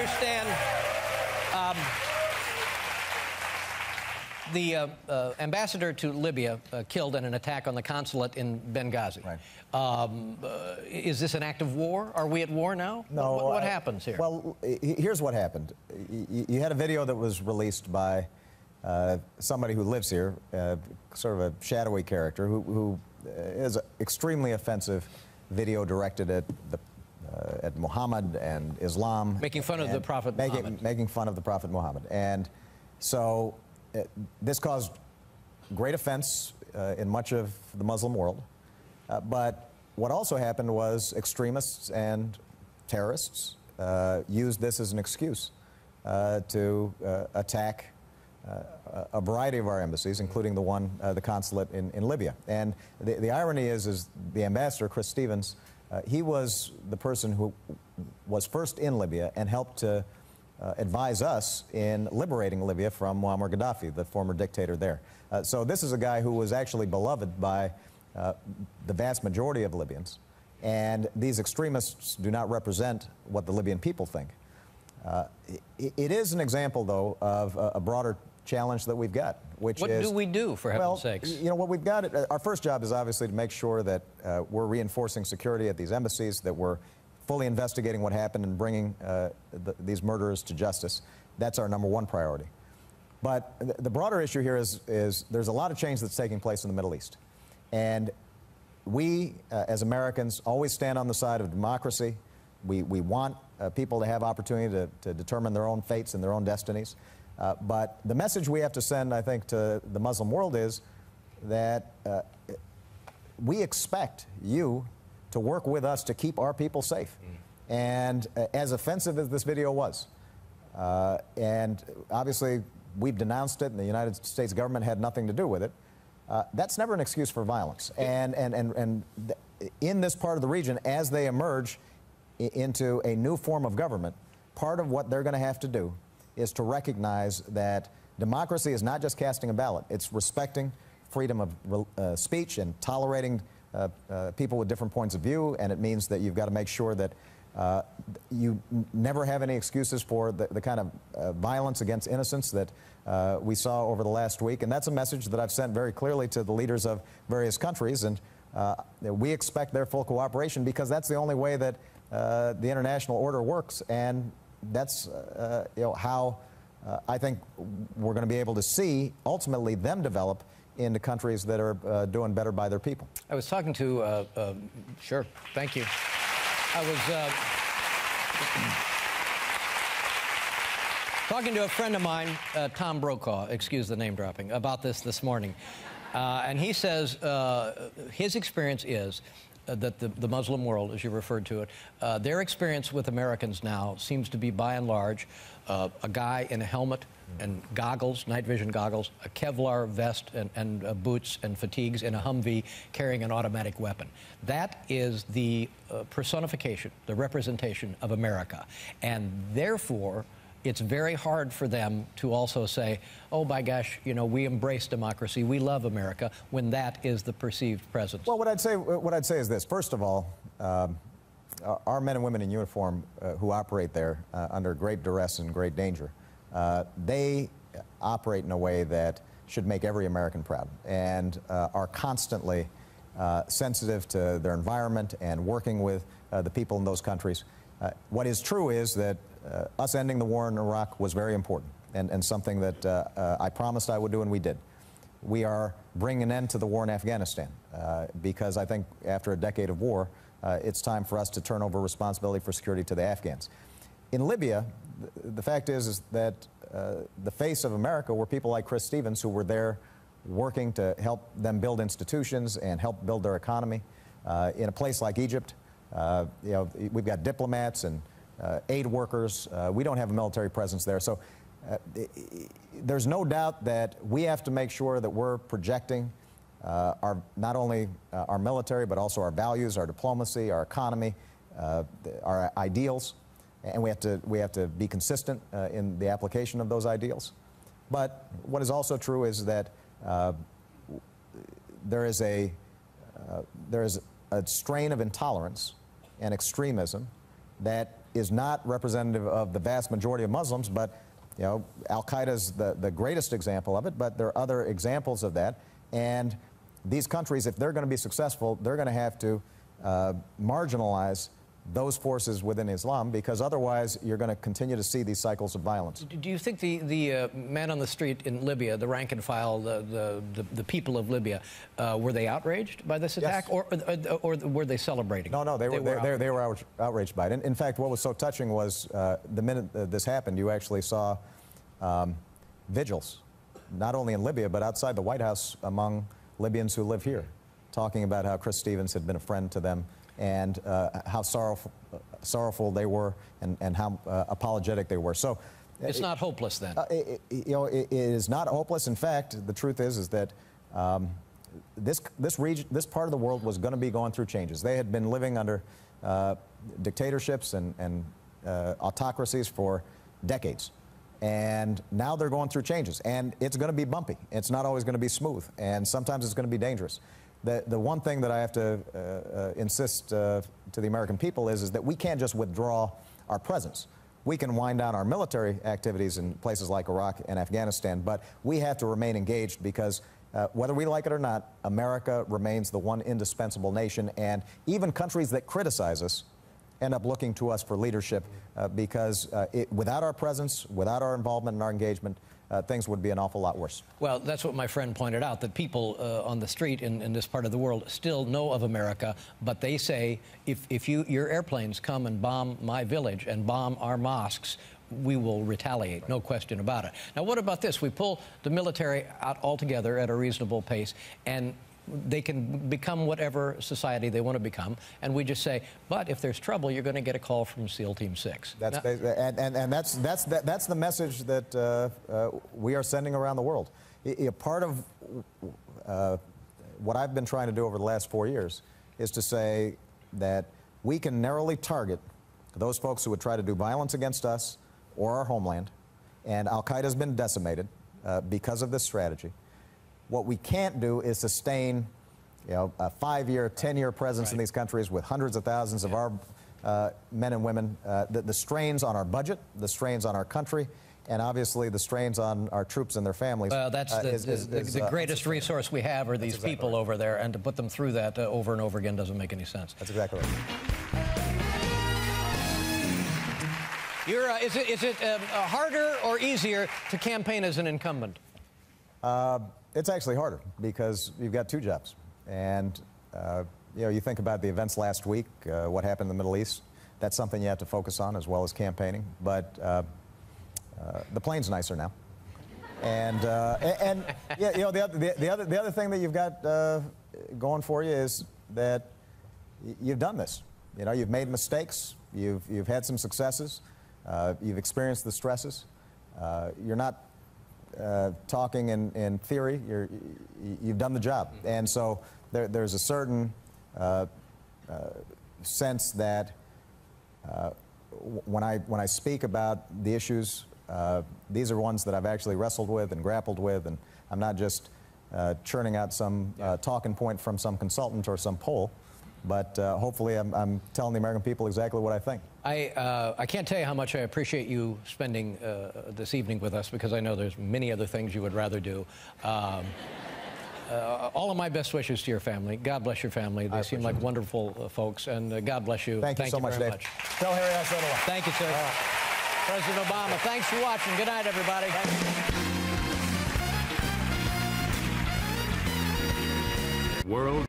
understand the ambassador to Libya killed in an attack on the consulate in Benghazi. Right. Is this an act of war? Are we at war now? No. What happens here? Well, here's what happened. You had a video that was released by somebody who lives here, sort of a shadowy character, who is an extremely offensive video directed at Muhammad and Islam. Making fun of the Prophet Muhammad. Making fun of the Prophet Muhammad. And so this caused great offense in much of the Muslim world. But what also happened was extremists and terrorists used this as an excuse to attack a variety of our embassies, including the consulate in Libya. And the irony is the ambassador, Chris Stevens, he was the person who was first in Libya and helped to advise us in liberating Libya from Muammar Gaddafi, the former dictator there. So this is a guy who was actually beloved by the vast majority of Libyans. And these extremists do not represent what the Libyan people think. It is an example, though, of a broader challenge that we've got, which is... What do we do, for heaven's sakes? You know, what we've got, our first job is obviously to make sure that we're reinforcing security at these embassies, that we're fully investigating what happened and bringing these murderers to justice. That's our number one priority. But the broader issue here is there's a lot of change that's taking place in the Middle East. And we, as Americans, always stand on the side of democracy. We want people to have opportunity to determine their own fates and their own destinies. But the message we have to send, I think, to the Muslim world is that we expect you to work with us to keep our people safe. And as offensive as this video was, and obviously we've denounced it and the United States government had nothing to do with it, that's never an excuse for violence. And in this part of the region, as they emerge into a new form of government, part of what they're going to have to do is to recognize that democracy is not just casting a ballot. It's respecting freedom of speech and tolerating people with different points of view, and it means that you've got to make sure that you never have any excuses for the kind of violence against innocents that we saw over the last week. And that's a message that I've sent very clearly to the leaders of various countries, and we expect their full cooperation because that's the only way that the international order works, and that's how I think we're going to be able to see ultimately them develop into countries that are doing better by their people. I was talking to, sure, thank you. I was talking to a friend of mine, Tom Brokaw, excuse the name dropping, about this morning. And he says his experience is that the Muslim world, as you referred to it, their experience with Americans now seems to be, by and large, a guy in a helmet and goggles, night vision goggles, a Kevlar vest and boots and fatigues in a Humvee carrying an automatic weapon. That is the personification, the representation of America. And therefore, it's very hard for them to also say, oh, by gosh, you know, we embrace democracy, we love America, when that is the perceived presence. Well, what I'd say is this. First of all, our men and women in uniform who operate there under great duress and great danger, they operate in a way that should make every American proud and are constantly sensitive to their environment and working with the people in those countries. What is true is that us ending the war in Iraq was very important and something that I promised I would do, and we did. We are bringing an end to the war in Afghanistan because I think after a decade of war, it's time for us to turn over responsibility for security to the Afghans. In Libya, the fact is that the face of America were people like Chris Stevens, who were there working to help them build institutions and help build their economy. In a place like Egypt, you know, we've got diplomats and aid workers. We don't have a military presence there. So there's no doubt that we have to make sure that we're projecting not only our military, but also our values, our diplomacy, our economy, our ideals. And we have to be consistent in the application of those ideals. But what is also true is that there is a strain of intolerance and extremism that is not representative of the vast majority of Muslims, but you know, Al-Qaeda is the greatest example of it, but there are other examples of that. And these countries, if they're going to be successful, they're going to have to marginalize those forces within Islam, because otherwise you're going to continue to see these cycles of violence. Do you think the man on the street in Libya, the rank and file, the people of Libya, were they outraged by this attack? Yes. Or were they celebrating? No, they were outraged by it. In fact, what was so touching was the minute this happened, you actually saw vigils, not only in Libya, but outside the White House among Libyans who live here, talking about how Chris Stevens had been a friend to them, and how sorrowful they were, and how apologetic they were. So it's not hopeless then. You know, it is not hopeless. In fact, the truth is that this part of the world was going to be going through changes. They had been living under dictatorships and autocracies for decades, and now they're going through changes, and it's going to be bumpy. It's not always going to be smooth, and sometimes it's going to be dangerous. The one thing that I have to insist to the American people is that we can't just withdraw our presence. We can wind down our military activities in places like Iraq and Afghanistan, but we have to remain engaged, because whether we like it or not, America remains the one indispensable nation, and even countries that criticize us end up looking to us for leadership, because without our presence, without our involvement and our engagement, things would be an awful lot worse. Well, that's what my friend pointed out, that people on the street in this part of the world still know of America, but they say, if your airplanes come and bomb my village and bomb our mosques, we will retaliate, no question about it. Now, what about this? We pull the military out altogether at a reasonable pace, and they can become whatever society they want to become, and we just say, but if there's trouble, you're going to get a call from SEAL Team 6. That's the message that we are sending around the world. Part of what I've been trying to do over the last 4 years is to say that we can narrowly target those folks who would try to do violence against us or our homeland, and Al-Qaeda has been decimated because of this strategy. What we can't do is sustain, you know, a 5-year, 10-year presence in these countries with hundreds of thousands of our men and women. The strains on our budget, the strains on our country, and obviously the strains on our troops and their families. Well, that's the greatest resource we have are these people over there, and to put them through that over and over again doesn't make any sense. That's exactly right. Is it harder or easier to campaign as an incumbent? It's actually harder, because you've got two jobs. And, you know, you think about the events last week, what happened in the Middle East. That's something you have to focus on, as well as campaigning. But the plane's nicer now. And yeah, you know, the other thing that you've got going for you is that you've done this. You know, you've made mistakes. You've had some successes. You've experienced the stresses. You're not talking in theory. You've done the job, and so there's a certain sense that when I speak about the issues, these are ones that I've actually wrestled with and grappled with, and I'm not just churning out some talking point from some consultant or some poll. But hopefully I'm telling the American people exactly what I think. I can't tell you how much I appreciate you spending this evening with us, because I know there's many other things you would rather do. All of my best wishes to your family. God bless your family. They seem like wonderful folks, and God bless you. Thank you so much, Dave. Tell Harry I said hello. Thank you, sir. President Obama, thanks for watching. Good night, everybody. World